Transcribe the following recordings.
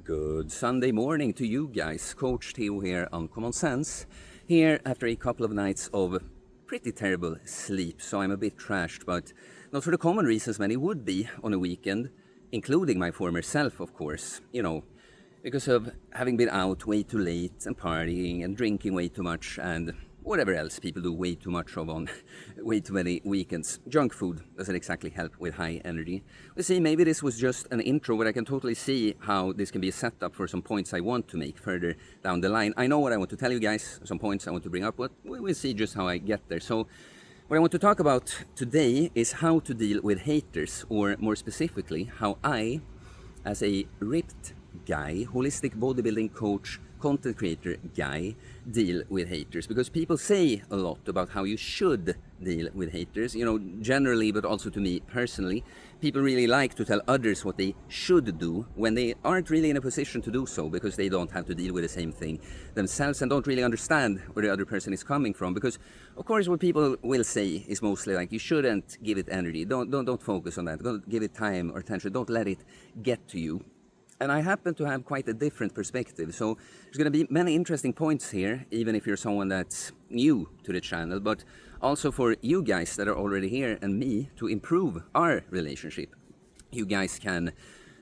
Good Sunday morning to you guys. Coach Theo here on Common Sense. Here after a couple of nights of pretty terrible sleep, so I'm a bit trashed, but not for the common reasons many would be on a weekend, including my former self, of course. Because of having been out way too late and partying and drinking way too much and whatever else people do way too much of on way too many weekends. Junk food doesn't exactly help with high energy. We'll see, maybe this was just an intro, but I can totally see how this can be a setup for some points I want to make further down the line. I know what I want to tell you guys, some points I want to bring up, but we'll see just how I get there. So what I want to talk about today is how to deal with haters, or more specifically, how I, as a ripped guy, holistic bodybuilding coach, content creator guy, deal with haters. Because people say a lot about how you should deal with haters, generally, but also to me personally. People really like to tell others what they should do when they aren't really in a position to do so, because they don't have to deal with the same thing themselves and don't really understand where the other person is coming from. Because of course what people will say is mostly like, you shouldn't give it energy, don't focus on that, don't give it time or attention, don't let it get to you. And I happen to have quite a different perspective, so there's going to be many interesting points here, even if you're someone that's new to the channel, but also for you guys that are already here and me to improve our relationship. You guys can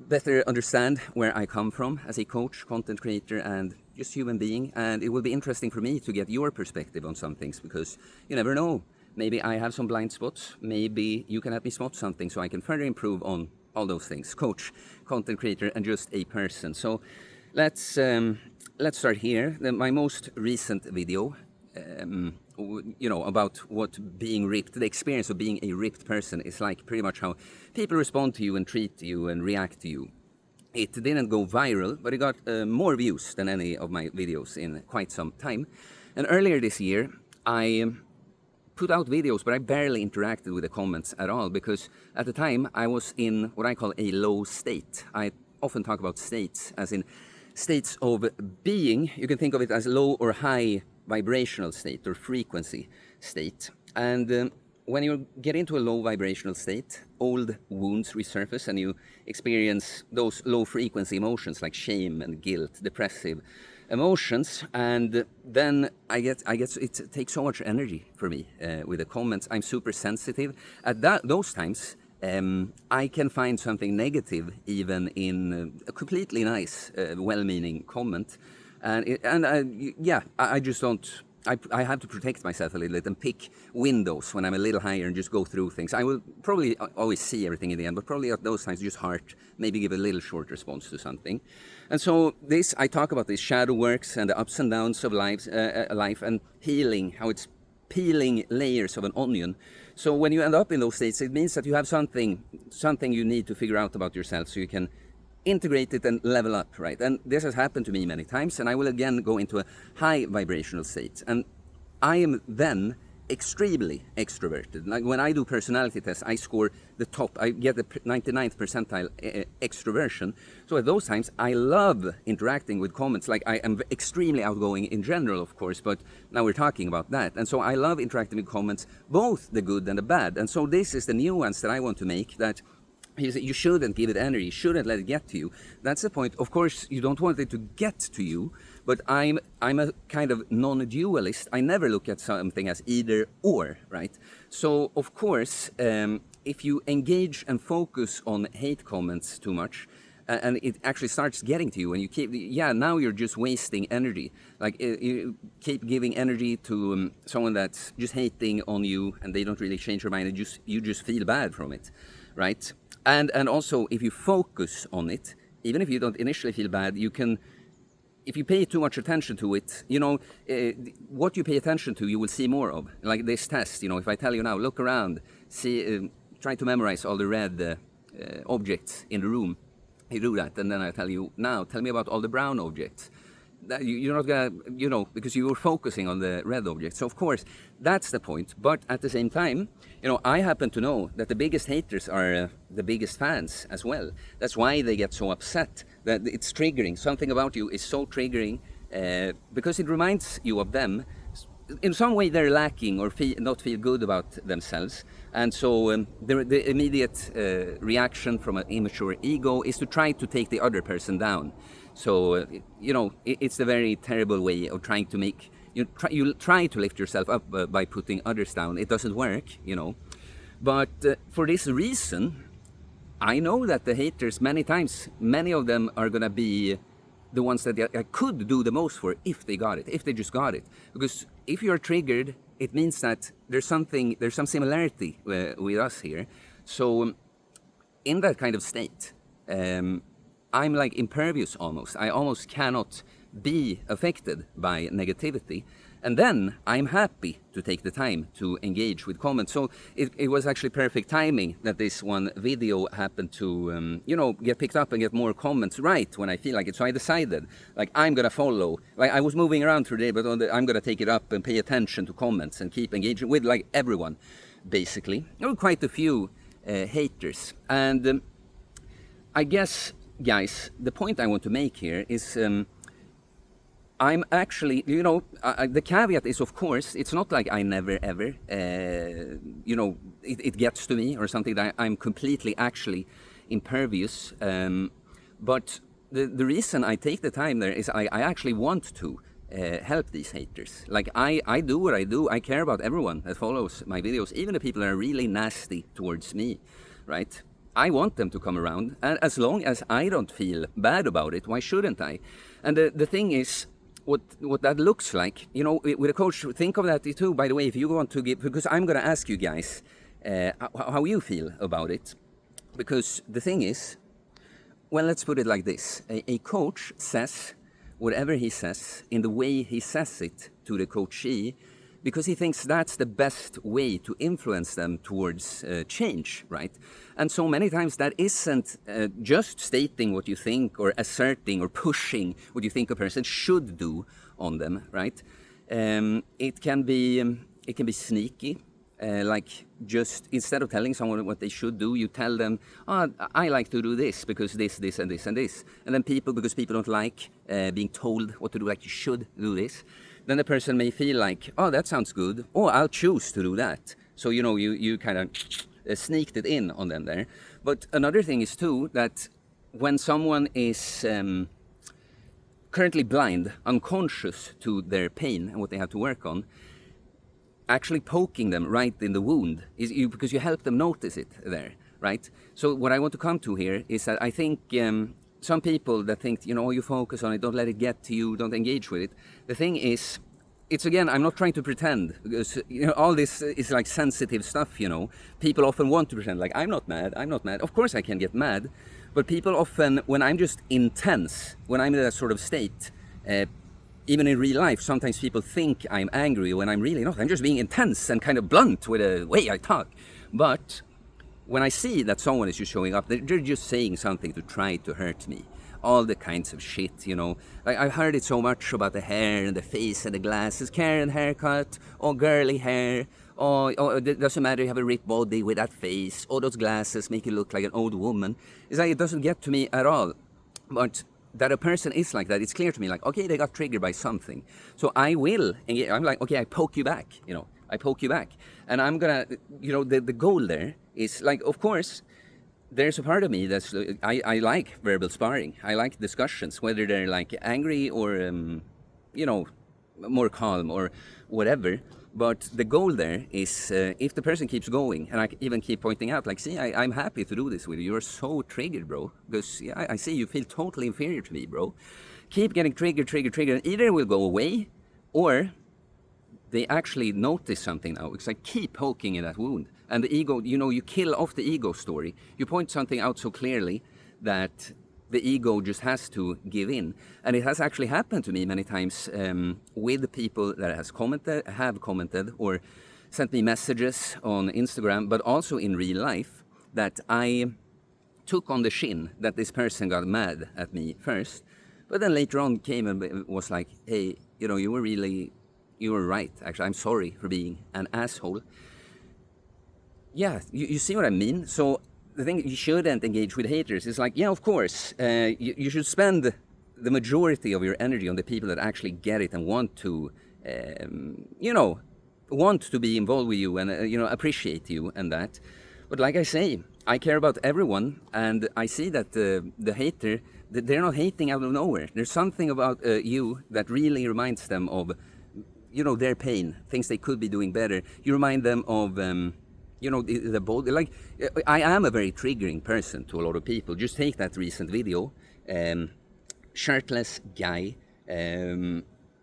better understand where I come from as a coach, content creator, and just human being, and it will be interesting for me to get your perspective on some things, because you never know. Maybe I have some blind spots, maybe you can help me spot something so I can further improve on all those things. Coach, content creator, and just a person. So let's start here. My most recent video, about what being ripped, the experience of being a ripped person is like, pretty much how people respond to you and treat you and react to you. It didn't go viral, but it got more views than any of my videos in quite some time. And earlier this year, I put out videos, but I barely interacted with the comments at all, because at the time I was in what I call a low state. I often talk about states as in states of being. You can think of it as low or high vibrational state or frequency state. And when you get into a low vibrational state, old wounds resurface and you experience those low frequency emotions like shame and guilt, depressive emotions, and then I get it takes so much energy for me with the comments. I'm super sensitive at those times. I can find something negative even in a completely nice, well-meaning comment, and I just don't. I have to protect myself a little bit and pick windows when I'm a little higher and just go through things. I will probably always see everything in the end, but probably at those times just heart, maybe give a little short response to something. And so I talk about these shadow works and the ups and downs of life and healing, how it's peeling layers of an onion. So when you end up in those states, it means that you have something you need to figure out about yourself so you can integrate it and level up, right? And this has happened to me many times, and I will again go into a high vibrational state. And I am then extremely extroverted. Like when I do personality tests, I score the top. I get the 99th percentile extroversion. So at those times, I love interacting with comments. Like I am extremely outgoing in general, of course, but now we're talking about that. And so I love interacting with comments, both the good and the bad. And so this is the nuance that I want to make, that you shouldn't give it energy, you shouldn't let it get to you. That's the point. Of course, you don't want it to get to you, but I'm a kind of non-dualist. I never look at something as either or, right? So, of course, if you engage and focus on hate comments too much, and it actually starts getting to you, and you keep, now you're just wasting energy. Like you keep giving energy to someone that's just hating on you, and they don't really change your mind, and you just feel bad from it, right? And also, if you focus on it, even if you don't initially feel bad, you can, if you pay too much attention to it, what you pay attention to, you will see more of. Like this test, if I tell you now, look around, see, try to memorize all the red objects in the room. You do that, and then I tell you, now tell me about all the brown objects. That you're not gonna, because you were focusing on the red object. So of course, that's the point. But at the same time, I happen to know that the biggest haters are the biggest fans as well. That's why they get so upset, that it's triggering. Something about you is so triggering because it reminds you of them. In some way they're lacking or not feel good about themselves, And so the immediate reaction from an immature ego is to try to take the other person down. So, it's a very terrible way of trying to make, you try to lift yourself up by putting others down. It doesn't work, But for this reason, I know that the haters, many of them are going to be the ones that I could do the most for if they got it, if they just got it. Because if you're triggered, it means that there's some similarity with us here. So in that kind of state, I'm like impervious almost. I almost cannot be affected by negativity. And then I'm happy to take the time to engage with comments. So it was actually perfect timing that this one video happened to, get picked up and get more comments right when I feel like it. So I decided, like, I'm going to follow. Like, I was moving around today, but I'm going to take it up and pay attention to comments and keep engaging with, like, everyone, basically. There were quite a few haters. And I guess, guys, the point I want to make here is... I'm actually, the caveat is, of course, it's not like I never ever, it gets to me or something that I'm completely actually impervious. But the reason I take the time there is I actually want to help these haters. Like, I do what I do. I care about everyone that follows my videos, even the people that are really nasty towards me, right? I want them to come around. And as long as I don't feel bad about it, why shouldn't I? And the thing is, what that looks like, with a coach, think of that too, by the way, if you want to give, because I'm going to ask you guys how you feel about it. Because the thing is, well, let's put it like this. A coach says whatever he says in the way he says it to the coachee, because he thinks that's the best way to influence them towards change, right? And so many times that isn't just stating what you think or asserting or pushing what you think a person should do on them, right? It can be sneaky, like just instead of telling someone what they should do, you tell them, I like to do this because this, and this, and this. And then because people don't like being told what to do, like you should do this, then the person may feel like, oh, that sounds good. Oh, I'll choose to do that. So, you kind of sneaked it in on them there. But another thing is, too, that when someone is currently blind, unconscious to their pain and what they have to work on, actually poking them right in the wound is because you help them notice it there, right? So what I want to come to here is that I think... some people that think, you focus on it, don't let it get to you, don't engage with it. The thing is, it's again, I'm not trying to pretend, because, all this is like sensitive stuff, People often want to pretend, like, I'm not mad. Of course I can get mad, but people often, when I'm just intense, when I'm in that sort of state, even in real life, sometimes people think I'm angry when I'm really not. I'm just being intense and kind of blunt with the way I talk. But when I see that someone is just showing up, they're just saying something to try to hurt me. All the kinds of shit, Like, I've heard it so much about the hair and the face and the glasses. Karen haircut, or girly hair, or it doesn't matter, you have a ripped body with that face, or those glasses make you look like an old woman. It's like, it doesn't get to me at all. But that a person is like that, it's clear to me, like, okay, they got triggered by something. So I will engage. I'm like, okay, I poke you back, I poke you back. And I'm gonna, the goal there is, like, of course, there's a part of me that's, I like verbal sparring. I like discussions, whether they're like angry or, more calm or whatever. But the goal there is, if the person keeps going, and I even keep pointing out, like, see, I'm happy to do this with you. You're so triggered, bro. Because I see you feel totally inferior to me, bro. Keep getting triggered. And either it will go away, or they actually notice something now. It's like, keep poking in that wound. And the ego, you kill off the ego story. You point something out so clearly that the ego just has to give in. And it has actually happened to me many times with the people that have commented or sent me messages on Instagram, but also in real life, that I took on the shin that this person got mad at me first. But then later on came and was like, hey, you were right, actually. I'm sorry for being an asshole. Yeah, you see what I mean? So the thing, you shouldn't engage with haters. It's like, yeah, of course, you should spend the majority of your energy on the people that actually get it and want to, want to be involved with you and appreciate you and that. But like I say, I care about everyone, and I see that the hater, they're not hating out of nowhere. There's something about you that really reminds them of their pain, things they could be doing better. You remind them of the bold, like I am a very triggering person to a lot of people. Just take that recent video, shirtless guy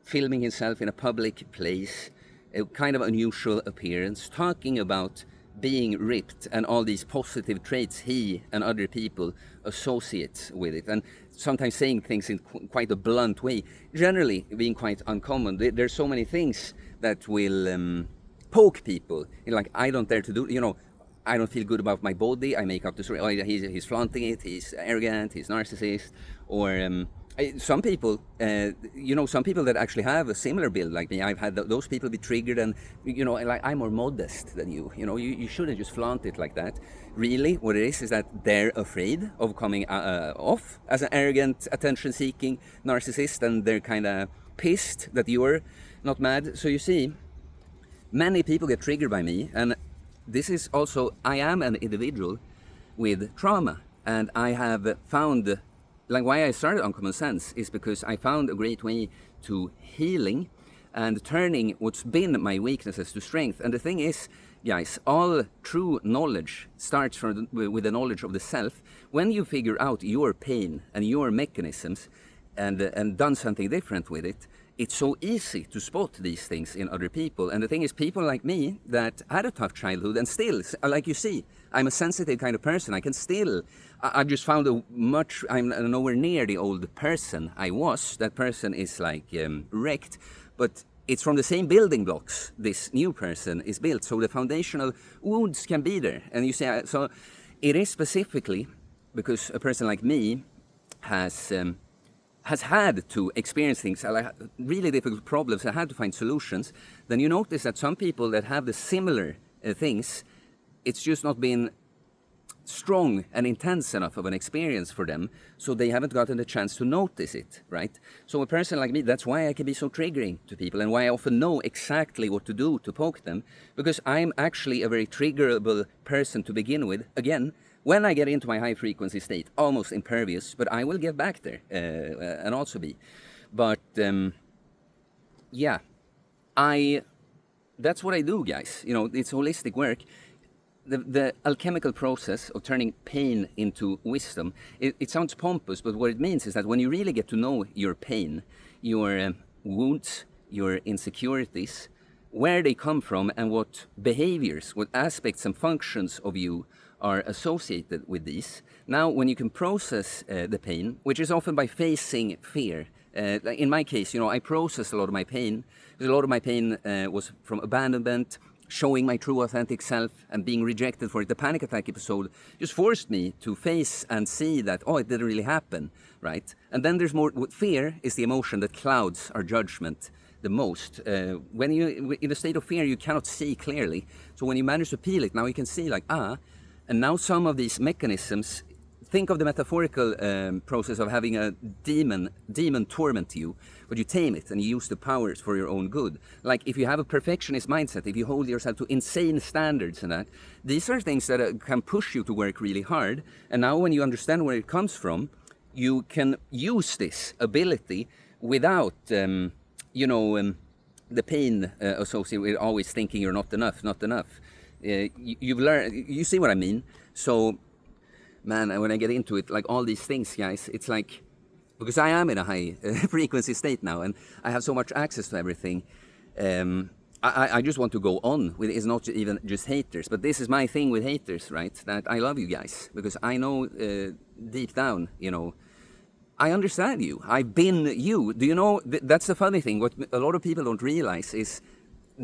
filming himself in a public place, a kind of unusual appearance, talking about being ripped and all these positive traits he and other people associate with it, and sometimes saying things in quite a blunt way, generally being quite uncommon. There's so many things that will poke people, like I don't dare to do, I don't feel good about my body, I make up the story, oh, he's flaunting it, he's arrogant, he's narcissist, or some people, some people that actually have a similar build like me, I've had those people be triggered, and like I'm more modest than you. You shouldn't just flaunt it like that. Really, what it is that they're afraid of coming off as an arrogant, attention-seeking narcissist, and they're kind of pissed that you're not mad. So you see, many people get triggered by me, and this is also, I am an individual with trauma, and I have found. Like why I started Uncommon Sense is because I found a great way to healing and turning what's been my weaknesses to strength. And the thing is, guys, all true knowledge starts with the knowledge of the self. When you figure out your pain and your mechanisms and done something different with it, it's so easy to spot these things in other people. And the thing is, people like me that had a tough childhood and still, like you see, I'm a sensitive kind of person. I can still, I've just found I'm nowhere near the old person I was. That person is like wrecked, but it's from the same building blocks this new person is built. So the foundational wounds can be there. And you see, so it is specifically because a person like me has had to experience things, like really difficult problems, I had to find solutions, then you notice that some people that have the similar things, it's just not been strong and intense enough of an experience for them, so they haven't gotten the chance to notice it, right? So a person like me, that's why I can be so triggering to people, and why I often know exactly what to do to poke them, because I'm actually a very triggerable person to begin with. Again, when I get into my high frequency state, almost impervious, but I will get back there and also be. But yeah, that's what I do, guys. It's holistic work. The alchemical process of turning pain into wisdom, it sounds pompous, but what it means is that when you really get to know your pain, your wounds, your insecurities, where they come from, and what behaviors, what aspects and functions of you are associated with these. Now, when you can process the pain, which is often by facing fear, like in my case, I processed a lot of my pain, because a lot of my pain was from abandonment, showing my true authentic self and being rejected for it. The panic attack episode just forced me to face and see that, it didn't really happen, right? And then there's more, fear is the emotion that clouds our judgment the most. When you in a state of fear, you cannot see clearly. So when you manage to peel it, now you can see and now some of these mechanisms, think of the metaphorical process of having a demon torment you, but you tame it and you use the powers for your own good. Like if you have a perfectionist mindset, if you hold yourself to insane standards and that, these are things that can push you to work really hard. And now when you understand where it comes from, you can use this ability without, the pain associated with always thinking you're not enough. You've learned, you see what I mean? So, man, when I get into it, like all these things, guys, it's like, because I am in a high frequency state now, and I have so much access to everything, I just want to go on with it. It's not even just haters, but this is my thing with haters, right? That I love you guys, because I know deep down, I understand you. I've been you. Do you know, that's the funny thing. What a lot of people don't realize is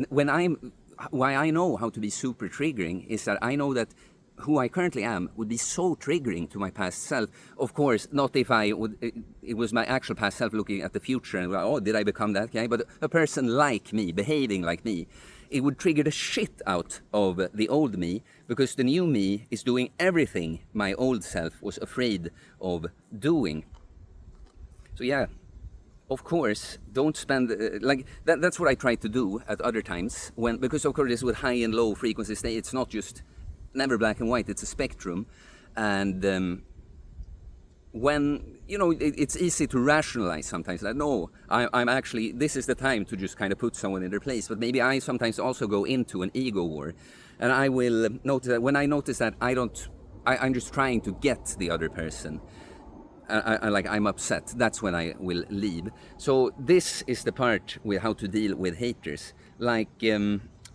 why I know how to be super triggering is that I know that who I currently am would be so triggering to my past self. Of course, not if it was my actual past self looking at the future and did I become that guy? But a person like me, behaving like me, it would trigger the shit out of the old me, because the new me is doing everything my old self was afraid of doing. So yeah, of course, don't spend like that. That's what I try to do at other times because of course this with high and low frequency state. It's not just never black and white. It's a spectrum, and when it's easy to rationalize sometimes that no, I'm actually, this is the time to just kind of put someone in their place. But maybe I sometimes also go into an ego war, and I will notice that when I notice that I'm just trying to get the other person. I'm upset. That's when I will leave. So this is the part with how to deal with haters.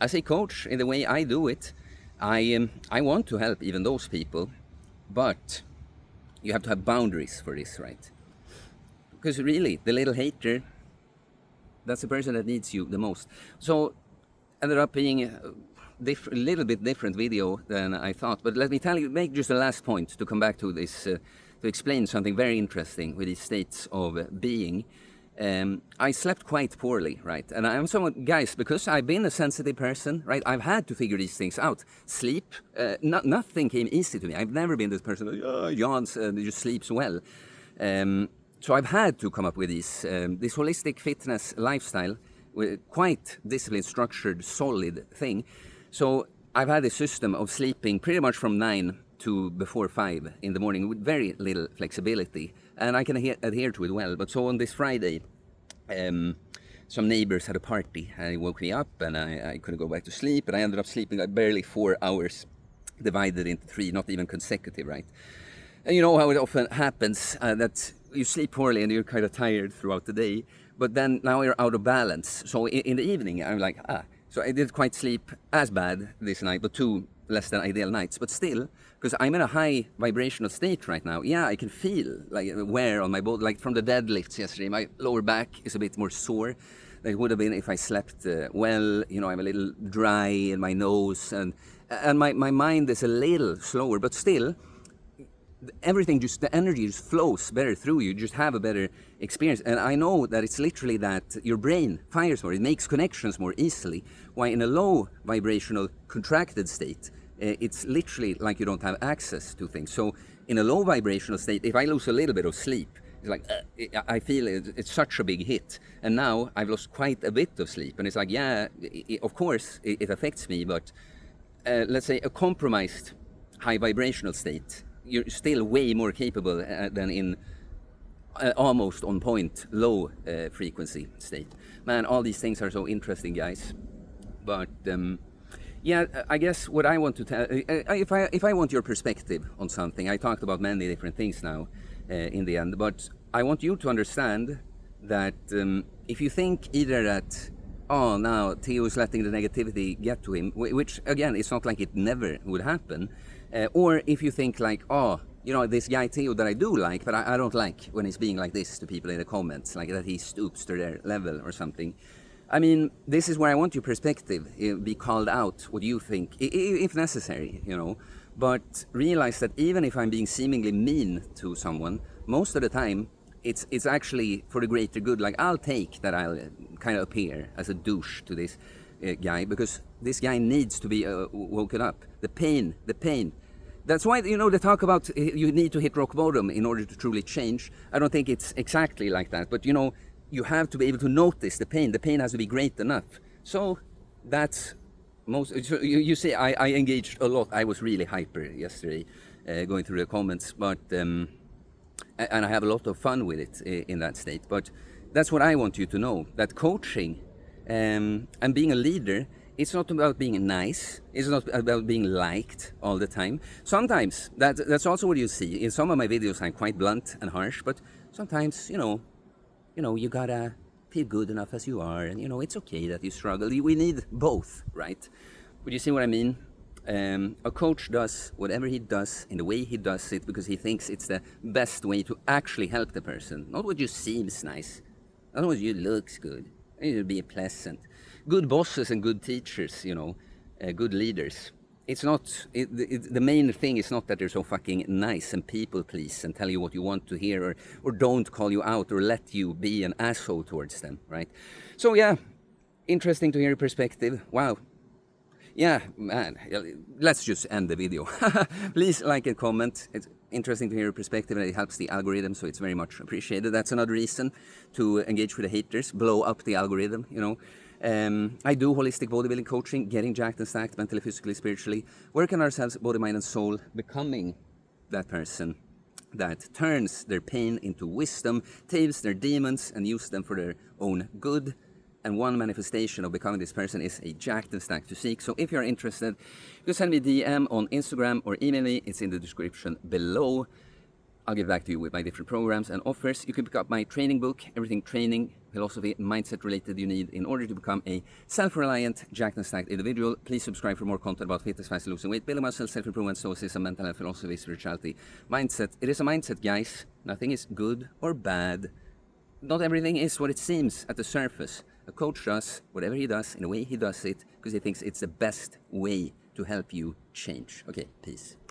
As a coach, in the way I do it, I want to help even those people, but you have to have boundaries for this, right? Because really, the little hater, that's the person that needs you the most. So ended up being a little bit different video than I thought. But let me make just a last point to come back to this. To explain something very interesting with these states of being. I slept quite poorly, right? And I'm someone, guys, because I've been a sensitive person, right? I've had to figure these things out. Sleep, nothing came easy to me. I've never been this person who yawns and just sleeps well. So I've had to come up with this holistic fitness lifestyle, with quite disciplined, structured, solid thing. So I've had a system of sleeping pretty much from 9 to before 5 in the morning with very little flexibility, and I can adhere to it well. But so on this Friday, some neighbors had a party and it woke me up and I couldn't go back to sleep, and I ended up sleeping like barely 4 hours divided into 3, not even consecutive, right? And you know how it often happens that you sleep poorly and you're kind of tired throughout the day, but then now you're out of balance. So in the evening I'm like, so I didn't quite sleep as bad this night, but 2 less than ideal nights, but still, because I'm in a high vibrational state right now, yeah, I can feel like wear on my body, like from the deadlifts yesterday. My lower back is a bit more sore than it would have been if I slept well. I'm a little dry in my nose, and my mind is a little slower, but still, everything, just the energy just flows better through you. Just have a better experience. And I know that it's literally that your brain fires more, it makes connections more easily. Why in a low vibrational contracted state, it's literally like you don't have access to things. So in a low vibrational state, if I lose a little bit of sleep, it's like I feel it's such a big hit. And now I've lost quite a bit of sleep, and it's like, yeah, of course it affects me, but let's say a compromised high vibrational state, you're still way more capable than in almost on point low frequency state. Man, all these things are so interesting, guys. But yeah, I guess what I want to tell, if I want your perspective on something, I talked about many different things now in the end, but I want you to understand that if you think either that, oh, now Theo is letting the negativity get to him, which again, it's not like it never would happen, or if you think like, oh, this guy Theo that I do like, but I don't like when he's being like this to people in the comments, like that he stoops to their level or something. I mean, this is where I want your perspective, be called out, what you think, if necessary, But realize that even if I'm being seemingly mean to someone, most of the time, it's actually for the greater good. Like, I'll take that I'll kind of appear as a douche to this guy, because this guy needs to be woken up. The pain. That's why, they talk about you need to hit rock bottom in order to truly change. I don't think it's exactly like that, but you have to be able to notice the pain. The pain has to be great enough. So that's most. So you see, I engaged a lot. I was really hyper yesterday, going through the comments, but and I have a lot of fun with it in that state. But that's what I want you to know: that coaching and being a leader, it's not about being nice. It's not about being liked all the time. Sometimes that's also what you see in some of my videos. I'm quite blunt and harsh, but sometimes you gotta feel good enough as you are, and it's okay that you struggle. We need both, right? But you see what I mean? A coach does whatever he does in the way he does it because he thinks it's the best way to actually help the person, not what you seems nice, not what you looks good. It will be pleasant. Good bosses and good teachers, good leaders. It's not, the main thing is not that they're so fucking nice and people please and tell you what you want to hear, or don't call you out or let you be an asshole towards them, right? So yeah, interesting to hear your perspective. Wow. Yeah, man, let's just end the video. Please like and comment. interesting to hear your perspective, and it helps the algorithm, so it's very much appreciated. That's another reason to engage with the haters, blow up the algorithm, you know. I do holistic bodybuilding coaching, getting jacked and stacked mentally, physically, spiritually, work on ourselves, body, mind, and soul, becoming that person that turns their pain into wisdom, tames their demons, and use them for their own good. And one manifestation of becoming this person is a jacked and stacked physique. So if you're interested, you can send me a DM on Instagram or email me. It's in the description below. I'll get back to you with my different programs and offers. You can pick up my training book, everything training, philosophy, mindset related you need in order to become a self-reliant, jacked and stacked individual. Please subscribe for more content about fitness, fast losing weight, building muscle, self-improvement, stoicism, mental health, philosophy, spirituality, mindset. It is a mindset, guys. Nothing is good or bad. Not everything is what it seems at the surface. A coach does whatever he does in the way he does it because he thinks it's the best way to help you change. Okay, peace.